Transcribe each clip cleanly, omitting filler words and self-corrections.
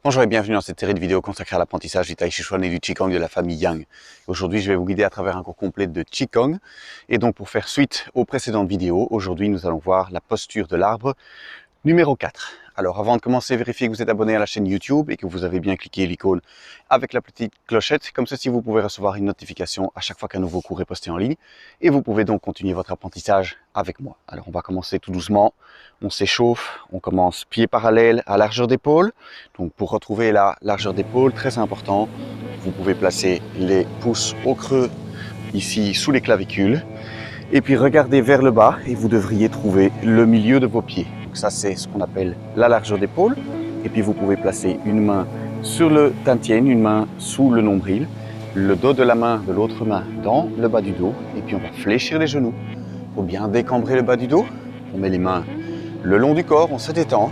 Bonjour et bienvenue dans cette série de vidéos consacrée à l'apprentissage du Tai Chi Chuan et du Qigong de la famille Yang. Aujourd'hui, je vais vous guider à travers un cours complet de Qigong. Et donc, pour faire suite aux précédentes vidéos, aujourd'hui, nous allons voir la posture de l'arbre numéro 4. Alors, avant de commencer, vérifiez que vous êtes abonné à la chaîne YouTube et que vous avez bien cliqué l'icône avec la petite clochette. Comme ceci, vous pouvez recevoir une notification à chaque fois qu'un nouveau cours est posté en ligne. Et vous pouvez donc continuer votre apprentissage avec moi. Alors, on va commencer tout doucement. On s'échauffe. On commence pieds parallèles à largeur d'épaule. Donc, pour retrouver la largeur d'épaule, très important, vous pouvez placer les pouces au creux, ici, sous les clavicules. Et puis, regardez vers le bas et vous devriez trouver le milieu de vos pieds. Donc ça, c'est ce qu'on appelle la largeur d'épaule. Et puis, vous pouvez placer une main sur le dantian, une main sous le nombril, le dos de la main de l'autre main dans le bas du dos. Et puis, on va fléchir les genoux pour bien décambrer le bas du dos. On met les mains le long du corps, on se détend.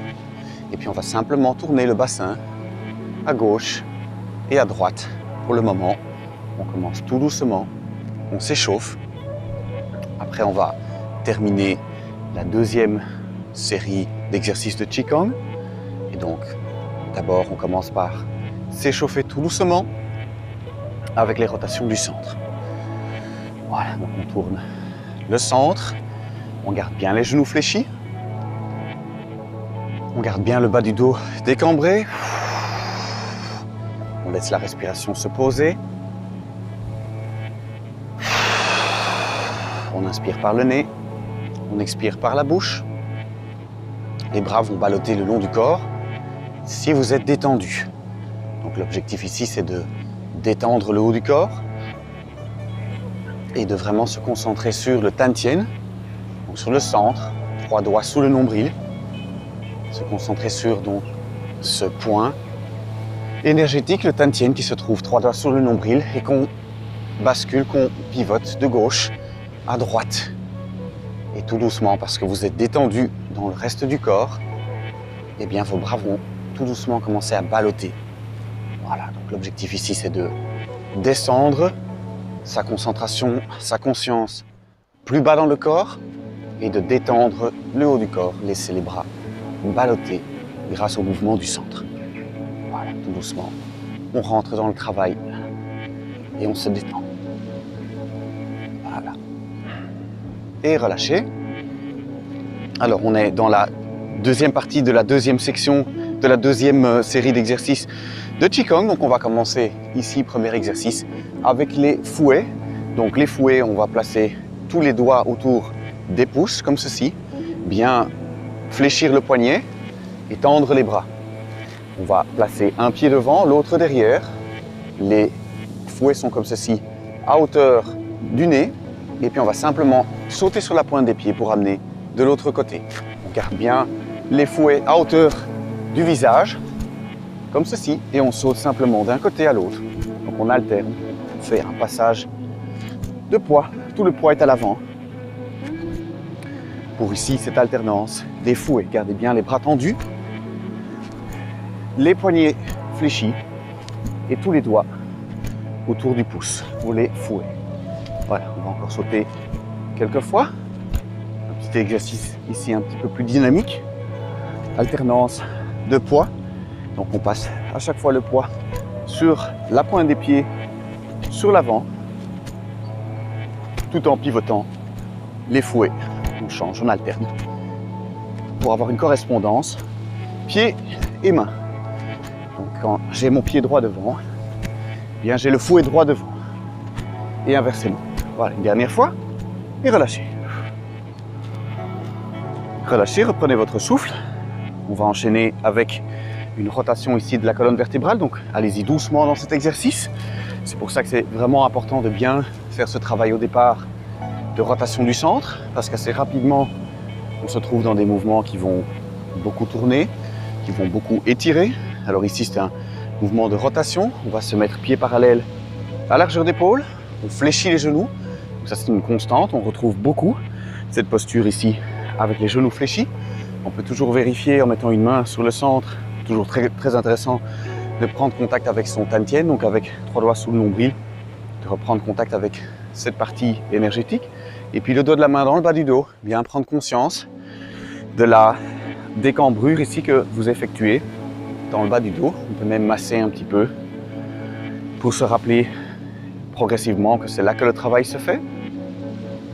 Et puis, on va simplement tourner le bassin à gauche et à droite. Pour le moment, on commence tout doucement, on s'échauffe. Après, on va terminer la deuxième série d'exercices de Qigong. Et donc, d'abord, on commence par s'échauffer tout doucement avec les rotations du centre. Voilà, donc on tourne le centre. On garde bien les genoux fléchis. On garde bien le bas du dos décambré. On laisse la respiration se poser. On inspire par le nez, on expire par la bouche. Les bras vont ballotter le long du corps si vous êtes détendu. Donc l'objectif ici, c'est de détendre le haut du corps et de vraiment se concentrer sur le dantian, donc sur le centre, 3 doigts sous le nombril. Se concentrer sur donc ce point énergétique, le dantian, qui se trouve 3 doigts sous le nombril et qu'on bascule, qu'on pivote de gauche à droite. Et tout doucement, parce que vous êtes détendu dans le reste du corps, eh bien vos bras vont tout doucement commencer à ballotter. Voilà, donc l'objectif ici, c'est de descendre sa concentration, sa conscience plus bas dans le corps et de détendre le haut du corps, laisser les bras ballotter grâce au mouvement du centre. Voilà, tout doucement, on rentre dans le travail et on se détend. Voilà. Et relâchez. Alors, on est dans la deuxième partie de la deuxième section, de la deuxième série d'exercices de Qigong. Donc, on va commencer ici, premier exercice, avec les fouets. Donc, les fouets, on va placer tous les doigts autour des pouces, comme ceci. Bien fléchir le poignet et tendre les bras. On va placer un pied devant, l'autre derrière. Les fouets sont comme ceci, à hauteur du nez. Et puis on va simplement sauter sur la pointe des pieds pour amener de l'autre côté. On garde bien les fouets à hauteur du visage, comme ceci, et on saute simplement d'un côté à l'autre. Donc on alterne, on fait un passage de poids, tout le poids est à l'avant. Pour ici, cette alternance des fouets, gardez bien les bras tendus, les poignets fléchis et tous les doigts autour du pouce pour les fouets. Voilà, on va encore sauter quelques fois. Un petit exercice ici un petit peu plus dynamique. Alternance de poids. Donc on passe à chaque fois le poids sur la pointe des pieds, sur l'avant, tout en pivotant les fouets. On change, on alterne pour avoir une correspondance pied et main. Donc quand j'ai mon pied droit devant, eh bien j'ai le fouet droit devant et inversement. Voilà, une dernière fois, et relâchez. Relâchez, reprenez votre souffle. On va enchaîner avec une rotation ici de la colonne vertébrale, donc allez-y doucement dans cet exercice. C'est pour ça que c'est vraiment important de bien faire ce travail au départ de rotation du centre, parce qu'assez rapidement, on se trouve dans des mouvements qui vont beaucoup tourner, qui vont beaucoup étirer. Alors ici, c'est un mouvement de rotation. On va se mettre pieds parallèles à largeur d'épaule. On fléchit les genoux. Donc ça, c'est une constante. On retrouve beaucoup cette posture ici avec les genoux fléchis. On peut toujours vérifier en mettant une main sur le centre. Toujours très intéressant de prendre contact avec son dantian, donc avec 3 doigts sous le nombril, de reprendre contact avec cette partie énergétique. Et puis le dos de la main dans le bas du dos, bien prendre conscience de la décambrure ici que vous effectuez dans le bas du dos. On peut même masser un petit peu pour se rappeler progressivement que c'est là que le travail se fait.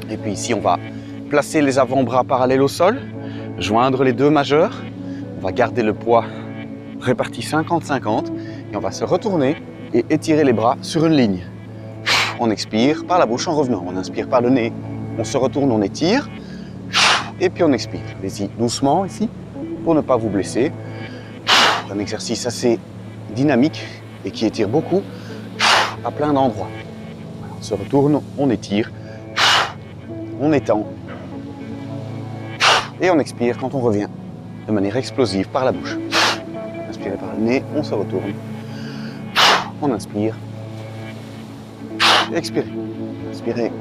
Et puis ici, on va placer les avant-bras parallèles au sol, joindre les deux majeurs. On va garder le poids réparti 50-50 et on va se retourner et étirer les bras sur une ligne. On expire par la bouche en revenant. On inspire par le nez. On se retourne, on étire. Et puis on expire. Allez-y doucement ici pour ne pas vous blesser. Un exercice assez dynamique et qui étire beaucoup à plein d'endroits. On se retourne, on étire, on étend. Et on expire quand on revient de manière explosive par la bouche. Inspirez par le nez, on se retourne. On inspire. Expirez. Inspirez.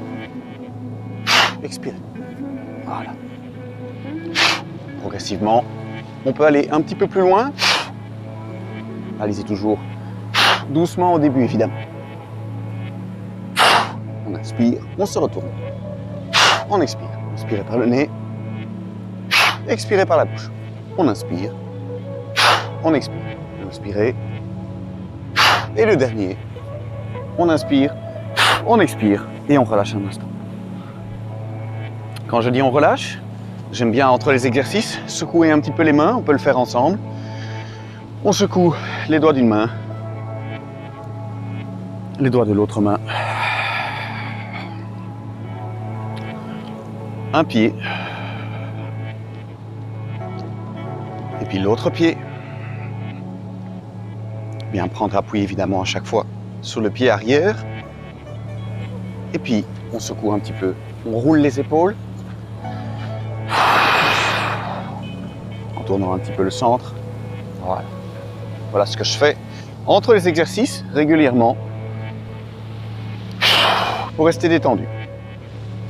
Expirez. Voilà. Progressivement, on peut aller un petit peu plus loin. Allez-y toujours doucement au début, évidemment. On inspire, on se retourne. On expire. Inspirez par le nez. Expirez par la bouche. On inspire. On expire. Inspirez. Et le dernier. On inspire. On expire. Et on relâche un instant. Quand je dis on relâche, j'aime bien entre les exercices secouer un petit peu les mains. On peut le faire ensemble. On secoue les doigts d'une main. Les doigts de l'autre main. Un pied. Et puis l'autre pied. Bien prendre appui évidemment à chaque fois sur le pied arrière. Et puis on secoue un petit peu. On roule les épaules. En tournant un petit peu le centre. Voilà. Voilà ce que je fais entre les exercices régulièrement pour rester détendu.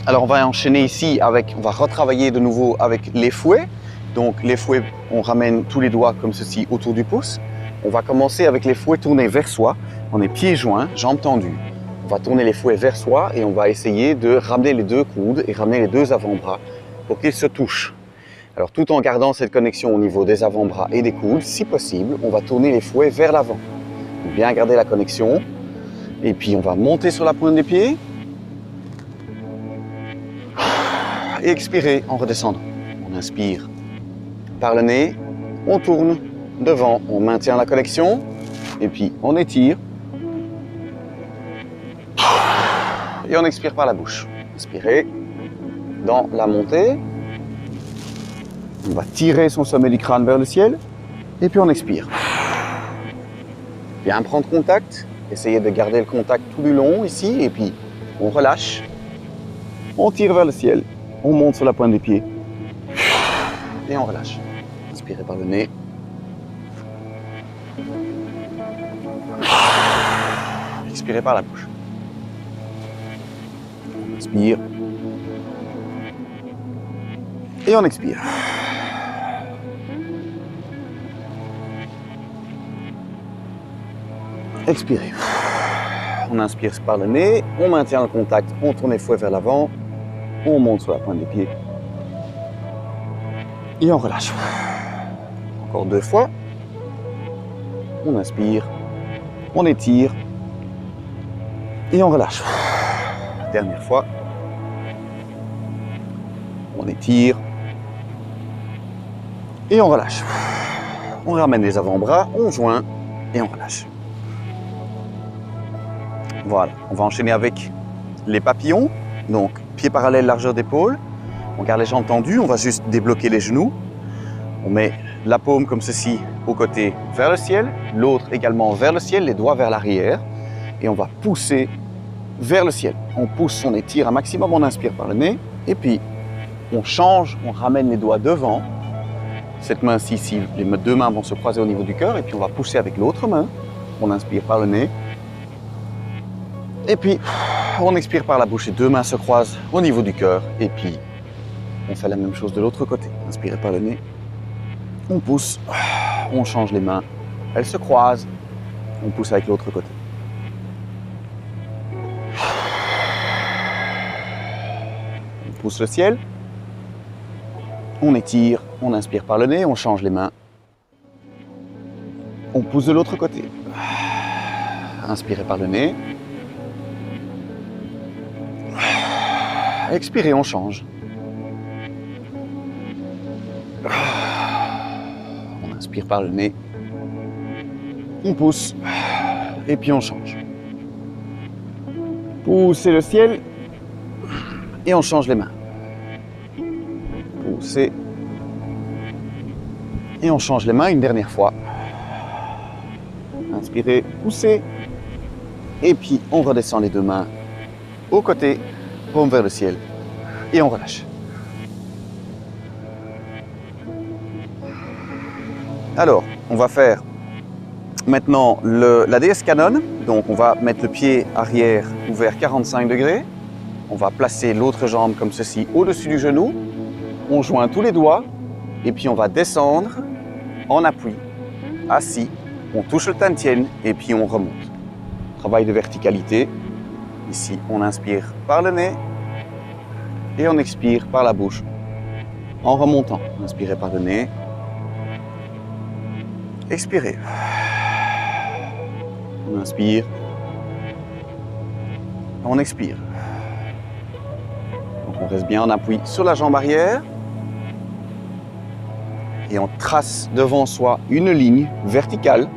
Alors on va enchaîner ici avec, on va retravailler de nouveau avec les fouets. Donc les fouets, on ramène tous les doigts comme ceci autour du pouce. On va commencer avec les fouets tournés vers soi. On est pieds joints, jambes tendues. On va tourner les fouets vers soi et on va essayer de ramener les deux coudes et ramener les deux avant-bras pour qu'ils se touchent. Alors tout en gardant cette connexion au niveau des avant-bras et des coudes, si possible, on va tourner les fouets vers l'avant. Bien garder la connexion. Et puis on va monter sur la pointe des pieds. Et expirer en redescendant. On inspire par le nez, on tourne devant, on maintient la connexion. Et puis on étire. Et on expire par la bouche. Inspirez dans la montée. On va tirer son sommet du crâne vers le ciel. Et puis on expire. Bien prendre contact. Essayez de garder le contact tout du long ici. Et puis on relâche. On tire vers le ciel. On monte sur la pointe des pieds. Et on relâche. Inspirez par le nez. Expirez par la bouche. On inspire. Et on expire. Expirez. On inspire par le nez, on maintient le contact, on tourne les fouets vers l'avant, on monte sur la pointe des pieds et on relâche. Encore 2 fois. On inspire, on étire et on relâche. Dernière fois. On étire et on relâche. On ramène les avant-bras, on joint et on relâche. Voilà, on va enchaîner avec les papillons. Donc, pieds parallèles, largeur d'épaule. On garde les jambes tendues, on va juste débloquer les genoux. On met la paume comme ceci au côté vers le ciel, l'autre également vers le ciel, les doigts vers l'arrière. Et on va pousser vers le ciel. On pousse, on étire un maximum, on inspire par le nez. Et puis, on change, on ramène les doigts devant. Cette main-ci, ici, les deux mains vont se croiser au niveau du cœur. Et puis, on va pousser avec l'autre main. On inspire par le nez. Et puis, on expire par la bouche et deux mains se croisent au niveau du cœur. Et puis, on fait la même chose de l'autre côté. Inspirez par le nez. On pousse. On change les mains. Elles se croisent. On pousse avec l'autre côté. On pousse le ciel. On étire. On inspire par le nez. On change les mains. On pousse de l'autre côté. Inspirez par le nez. Expirez, on change. On inspire par le nez. On pousse. Et puis on change. Poussez le ciel. Et on change les mains. Poussez. Et on change les mains une dernière fois. Inspirez, poussez. Et puis on redescend les deux mains au côté, paume vers le ciel. Et on relâche. Alors, on va faire maintenant la DS Canon. Donc on va mettre le pied arrière ouvert 45 degrés. On va placer l'autre jambe comme ceci au-dessus du genou. On joint tous les doigts et puis on va descendre en appui, assis. On touche le tantien et puis on remonte. Travail de verticalité. Ici, on inspire par le nez et on expire par la bouche en remontant. Inspirez par le nez. Expirez. On inspire. On expire. Donc on reste bien en appui sur la jambe arrière. Et on trace devant soi une ligne verticale.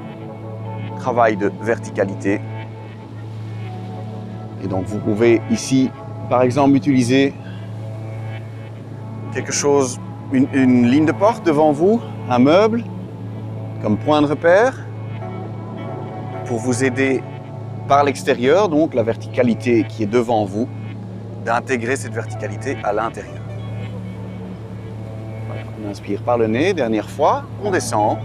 Travail de verticalité. Et donc vous pouvez ici, par exemple, utiliser quelque chose, une ligne de porte devant vous, un meuble, comme point de repère, pour vous aider par l'extérieur, donc la verticalité qui est devant vous, d'intégrer cette verticalité à l'intérieur. Voilà, on inspire par le nez, dernière fois, on descend,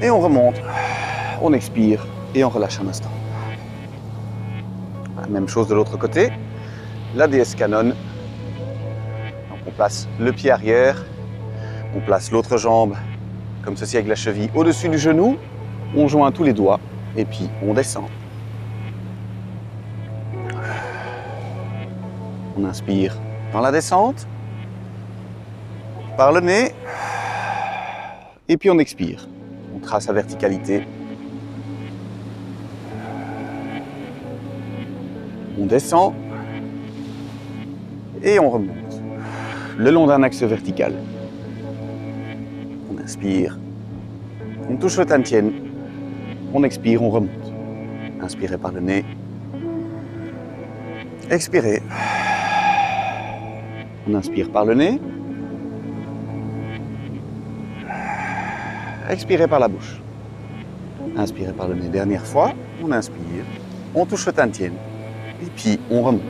et on remonte, on expire, et on relâche un instant. Même chose de l'autre côté, la DS Canon. Donc on place le pied arrière, on place l'autre jambe comme ceci avec la cheville au-dessus du genou, on joint tous les doigts et puis on descend. On inspire dans la descente, par le nez, et puis on expire. On trace la verticalité. On descend et on remonte le long d'un axe vertical. On inspire, on touche le tantien, on expire, on remonte. Inspirez par le nez, expirez. On inspire par le nez, expirez par la bouche. Inspirez par le nez, dernière fois, on inspire, on touche le tantien. Et puis on remonte.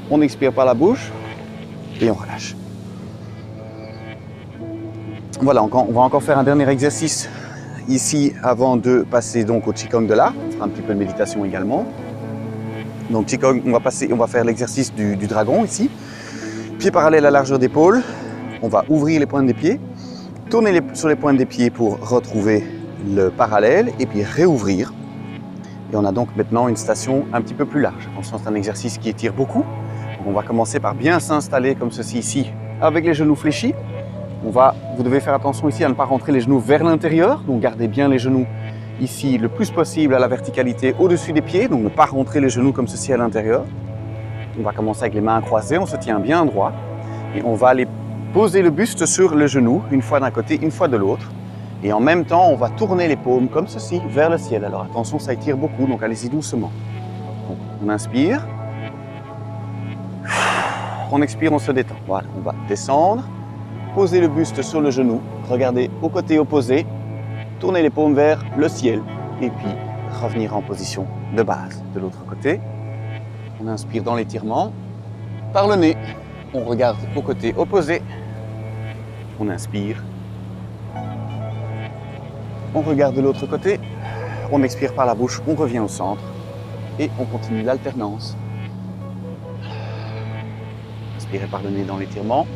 On expire par la bouche et on relâche. Voilà, on va encore faire un dernier exercice ici avant de passer donc au Qigong de l'arbre. On fera un petit peu de méditation également. Donc Qigong, on va faire l'exercice du dragon ici. Pieds parallèles à largeur d'épaule. On va ouvrir les pointes des pieds, tourner sur les pointes des pieds pour retrouver le parallèle et puis réouvrir. Et on a donc maintenant une station un petit peu plus large. Attention, c'est un exercice qui étire beaucoup. Donc on va commencer par bien s'installer comme ceci ici, avec les genoux fléchis. Vous devez faire attention ici à ne pas rentrer les genoux vers l'intérieur. Donc gardez bien les genoux ici le plus possible à la verticalité au-dessus des pieds. Donc ne pas rentrer les genoux comme ceci à l'intérieur. On va commencer avec les mains croisées, on se tient bien droit. Et on va aller poser le buste sur le genou, une fois d'un côté, une fois de l'autre. Et en même temps, on va tourner les paumes comme ceci, vers le ciel. Alors attention, ça étire beaucoup, donc allez-y doucement. Donc, on inspire. On expire, on se détend. Voilà, on va descendre, poser le buste sur le genou, regardez au côté opposé, tourner les paumes vers le ciel. Et puis, revenir en position de base. De l'autre côté, on inspire dans l'étirement. Par le nez, on regarde au côté opposé. On inspire. On regarde de l'autre côté, on expire par la bouche, on revient au centre et on continue l'alternance. Inspirez par le nez dans l'étirement.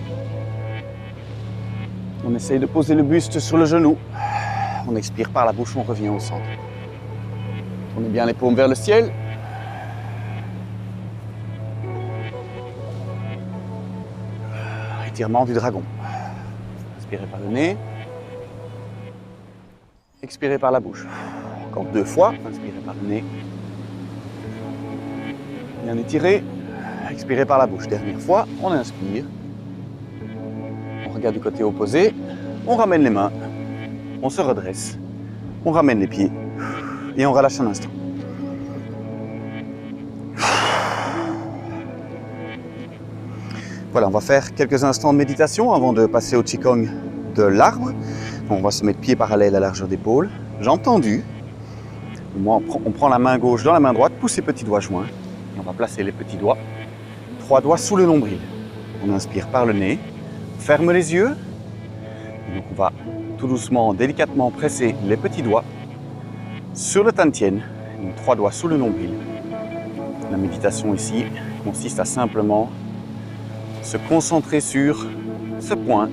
On essaye de poser le buste sur le genou. On expire par la bouche, on revient au centre. Tournez bien les paumes vers le ciel. Étirement du dragon. Inspirez par le nez. expirez par la bouche. Encore 2 fois, inspirez par le nez. Bien étiré, expirez par la bouche. Dernière fois, on inspire. On regarde du côté opposé, on ramène les mains, on se redresse, on ramène les pieds et on relâche un instant. Voilà, on va faire quelques instants de méditation avant de passer au Qigong de l'arbre. On va se mettre pieds parallèles à la largeur d'épaule, jambes tendues. On prend la main gauche dans la main droite, pousse les petits doigts joints. Et on va placer les petits doigts, 3 doigts sous le nombril. On inspire par le nez, on ferme les yeux. Et donc on va tout doucement, délicatement presser les petits doigts sur le Tantien. Donc 3 doigts sous le nombril. La méditation ici consiste à simplement se concentrer sur ce point,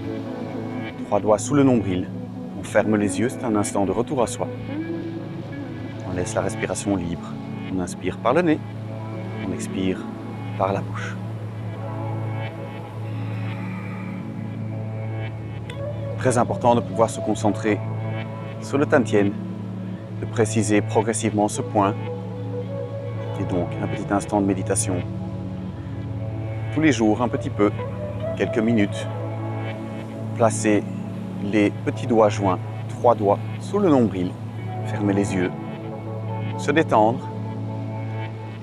3 doigts sous le nombril. On ferme les yeux, c'est un instant de retour à soi. On laisse la respiration libre. On inspire par le nez, on expire par la bouche. Très important de pouvoir se concentrer sur le Tantien, de préciser progressivement ce point. Et donc un petit instant de méditation tous les jours, un petit peu, quelques minutes. Placez les petits doigts joints, 3 doigts sous le nombril, fermez les yeux, se détendre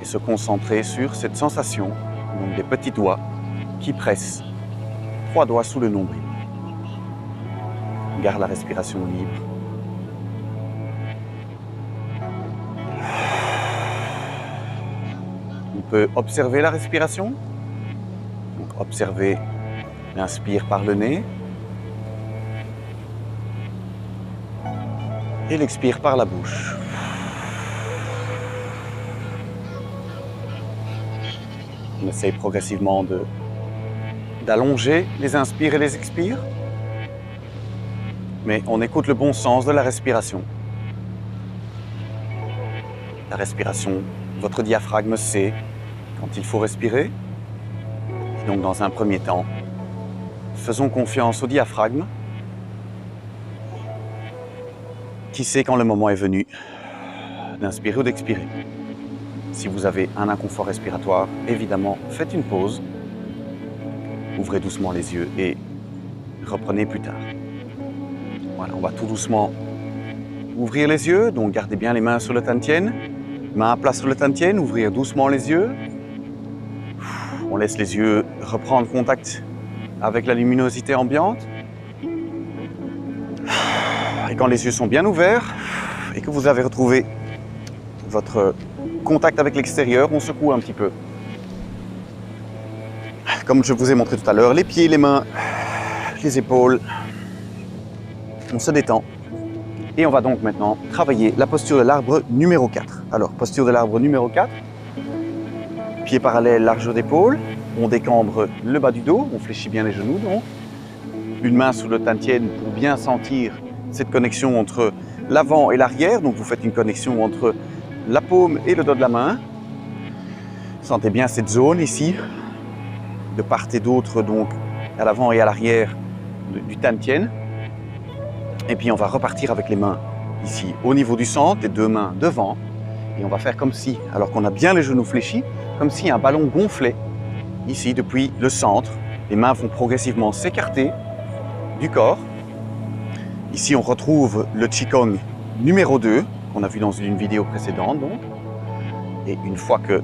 et se concentrer sur cette sensation, donc des petits doigts qui pressent, 3 doigts sous le nombril. Garde la respiration libre. On peut observer la respiration. Donc observer l'inspire par le nez et l'expire par la bouche. On essaye progressivement d'allonger les inspires et les expires, mais on écoute le bon sens de la respiration. La respiration, votre diaphragme sait quand il faut respirer. Et donc dans un premier temps, faisons confiance au diaphragme qui sait quand le moment est venu d'inspirer ou d'expirer. Si vous avez un inconfort respiratoire, évidemment, faites une pause, ouvrez doucement les yeux et reprenez plus tard. Voilà, on va tout doucement ouvrir les yeux, donc gardez bien les mains sur le Tantien, main à plat sur le Tantien, ouvrir doucement les yeux. On laisse les yeux reprendre contact avec la luminosité ambiante. Et quand les yeux sont bien ouverts et que vous avez retrouvé votre contact avec l'extérieur, on secoue un petit peu. Comme je vous ai montré tout à l'heure, les pieds, les mains, les épaules. On se détend. Et on va donc maintenant travailler la posture de l'arbre numéro 4. Alors, posture de l'arbre numéro 4. Pieds parallèles, largeur d'épaule. On décambre le bas du dos, on fléchit bien les genoux donc. Une main sous le Tantien pour bien sentir cette connexion entre l'avant et l'arrière. Donc vous faites une connexion entre la paume et le dos de la main. Sentez bien cette zone ici, de part et d'autre, donc à l'avant et à l'arrière du Tantien. Et puis on va repartir avec les mains ici au niveau du centre, les 2 mains devant. Et on va faire comme si, alors qu'on a bien les genoux fléchis, comme si un ballon gonflait ici depuis le centre. Les mains vont progressivement s'écarter du corps. Ici on retrouve le Qigong numéro 2 qu'on a vu dans une vidéo précédente donc. Et une fois que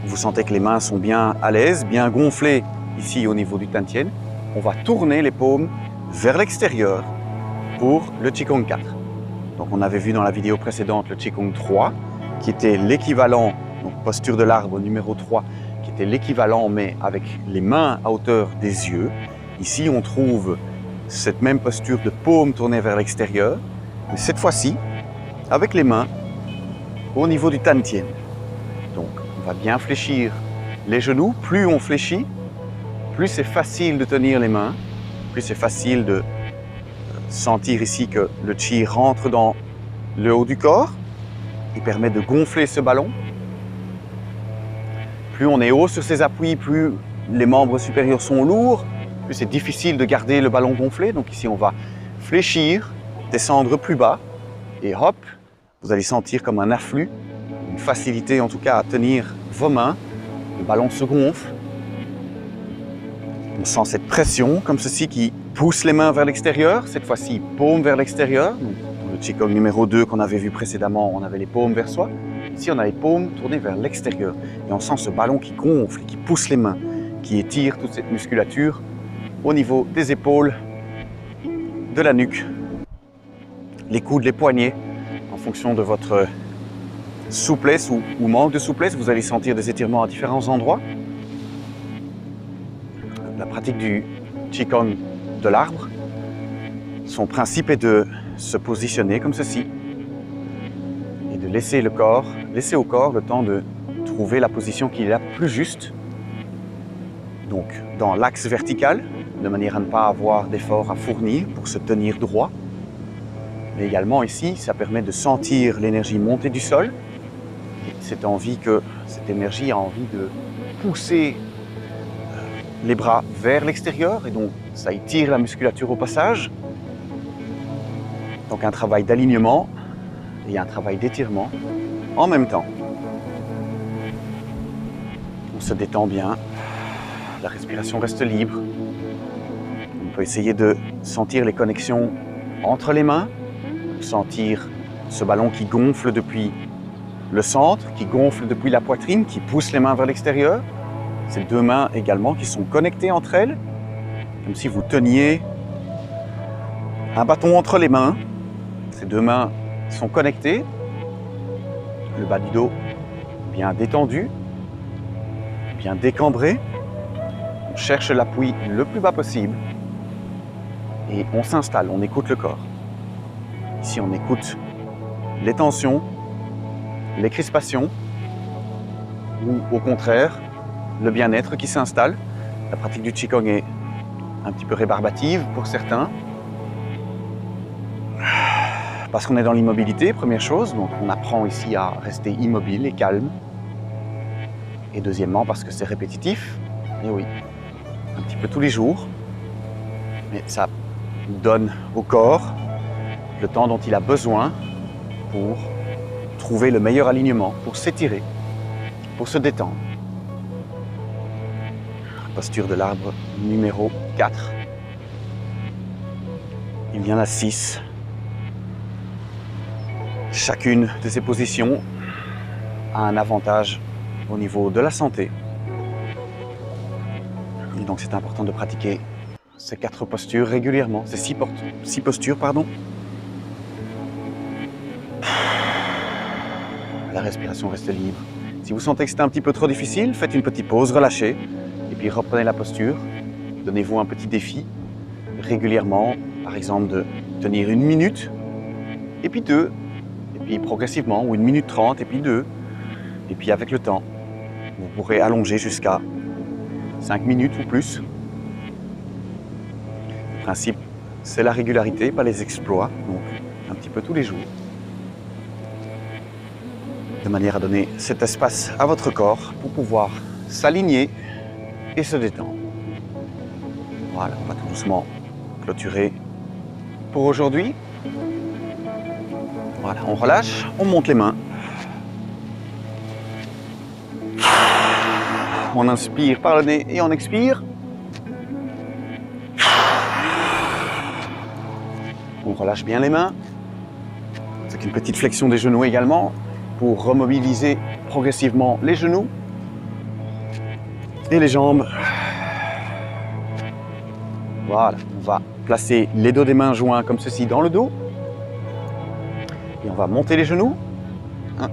vous sentez que les mains sont bien à l'aise, bien gonflées ici au niveau du Tantien, on va tourner les paumes vers l'extérieur pour le Qigong 4. Donc on avait vu dans la vidéo précédente le Qigong 3 qui était l'équivalent, donc posture de l'arbre numéro 3, qui était l'équivalent mais avec les mains à hauteur des yeux. Ici on trouve cette même posture de paume tournée vers l'extérieur, mais cette fois-ci avec les mains au niveau du Tantien. Donc on va bien fléchir les genoux. Plus on fléchit, plus c'est facile de tenir les mains, plus c'est facile de sentir ici que le Qi rentre dans le haut du corps. Il permet de gonfler ce ballon. Plus on est haut sur ses appuis, plus les membres supérieurs sont lourds, plus c'est difficile de garder le ballon gonflé. Donc ici on va fléchir descendre plus bas et hop, vous allez sentir comme un afflux, une facilité en tout cas à tenir vos mains. Le ballon se gonfle. On sent cette pression comme ceci qui pousse les mains vers l'extérieur, cette fois-ci paume vers l'extérieur. Dans le Qigong numéro 2 qu'on avait vu précédemment, on avait les paumes vers soi. Ici, on a les paumes tournées vers l'extérieur. Et on sent ce ballon qui gonfle, qui pousse les mains, qui étire toute cette musculature au niveau des épaules, de la nuque, les coudes, les poignets. En fonction de votre souplesse ou manque de souplesse, vous allez sentir des étirements à différents endroits. La pratique du Qigong de l'arbre, son principe est de se positionner comme ceci et de laisser au corps le temps de trouver la position qui est la plus juste. Donc dans l'axe vertical, de manière à ne pas avoir d'effort à fournir pour se tenir droit. Mais également ici, ça permet de sentir l'énergie monter du sol. Et cette énergie a envie de pousser les bras vers l'extérieur et donc ça étire la musculature au passage. Donc un travail d'alignement et un travail d'étirement en même temps. On se détend bien, la respiration reste libre. On peut essayer de sentir les connexions entre les mains, sentir ce ballon qui gonfle depuis le centre, qui gonfle depuis la poitrine, qui pousse les mains vers l'extérieur. Ces deux mains également qui sont connectées entre elles, comme si vous teniez un bâton entre les mains. Ces deux mains sont connectées, le bas du dos bien détendu, bien décambré. On cherche l'appui le plus bas possible et on s'installe, on écoute le corps. Ici, on écoute les tensions, les crispations ou au contraire, le bien-être qui s'installe. La pratique du Qigong est un petit peu rébarbative pour certains. Parce qu'on est dans l'immobilité, première chose. Donc on apprend ici à rester immobile et calme. Et deuxièmement, parce que c'est répétitif. Et oui, un petit peu tous les jours. Mais ça donne au corps le temps dont il a besoin pour trouver le meilleur alignement, pour s'étirer, pour se détendre. Posture de l'arbre numéro 4. Il y en a 6. Chacune de ces positions a un avantage au niveau de la santé. Et donc c'est important de pratiquer ces 4 postures régulièrement, ces 6 postures, pardon. La respiration reste libre. Si vous sentez que c'est un petit peu trop difficile, faites une petite pause, relâchez. Et puis reprenez la posture, donnez-vous un petit défi régulièrement, par exemple de tenir 1 minute, et puis 2, et puis progressivement, ou 1 minute 30, et puis 2, et puis avec le temps, vous pourrez allonger jusqu'à 5 minutes ou plus. Le principe, c'est la régularité, pas les exploits, donc un petit peu tous les jours, de manière à donner cet espace à votre corps pour pouvoir s'aligner et se détendre. Voilà, on va tout doucement clôturer pour aujourd'hui. Voilà, on relâche, on monte les mains. On inspire par le nez et on expire. On relâche bien les mains. C'est une petite flexion des genoux également pour remobiliser progressivement les genoux et les jambes. Voilà, on va placer les dos des mains joints comme ceci dans le dos. Et on va monter les genoux. 1, 2,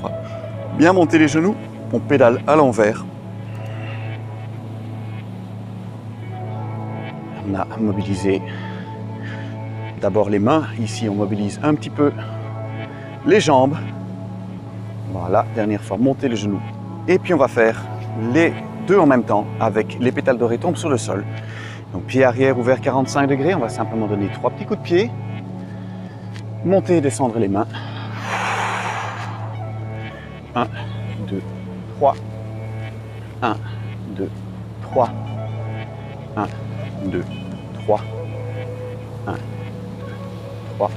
3. Bien monter les genoux. On pédale à l'envers. On a mobilisé d'abord les mains. Ici, on mobilise un petit peu les jambes. Voilà, dernière fois, monter les genoux. Et puis on va faire les deux en même temps avec les pétales dorés tombent sur le sol. Donc pied arrière ouvert 45 degrés. On va simplement donner 3 petits coups de pied. Monter et descendre les mains. 1, 2, 3. 1, 2, 3. 1, 2, 3. 1, 3.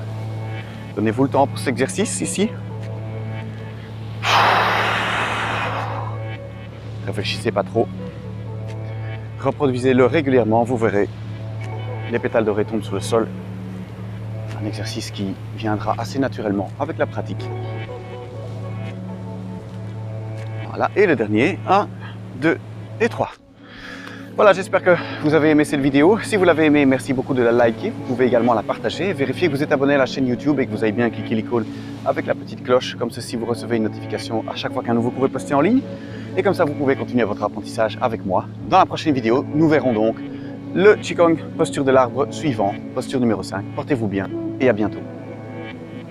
Donnez-vous le temps pour cet exercice ici. Réfléchissez pas trop. Reproduisez-le régulièrement, vous verrez. Les pétales dorés tombent sur le sol. Un exercice qui viendra assez naturellement avec la pratique. Voilà, et le dernier, 1, 2 et 3. Voilà, j'espère que vous avez aimé cette vidéo. Si vous l'avez aimé, merci beaucoup de la liker. Vous pouvez également la partager. Vérifiez que vous êtes abonné à la chaîne YouTube et que vous avez bien cliqué l'icône avec la petite cloche. Comme ceci, vous recevez une notification à chaque fois qu'un nouveau cours est posté en ligne. Et comme ça, vous pouvez continuer votre apprentissage avec moi. Dans la prochaine vidéo, nous verrons donc le Qigong posture de l'arbre suivant, posture numéro 5. Portez-vous bien et à bientôt.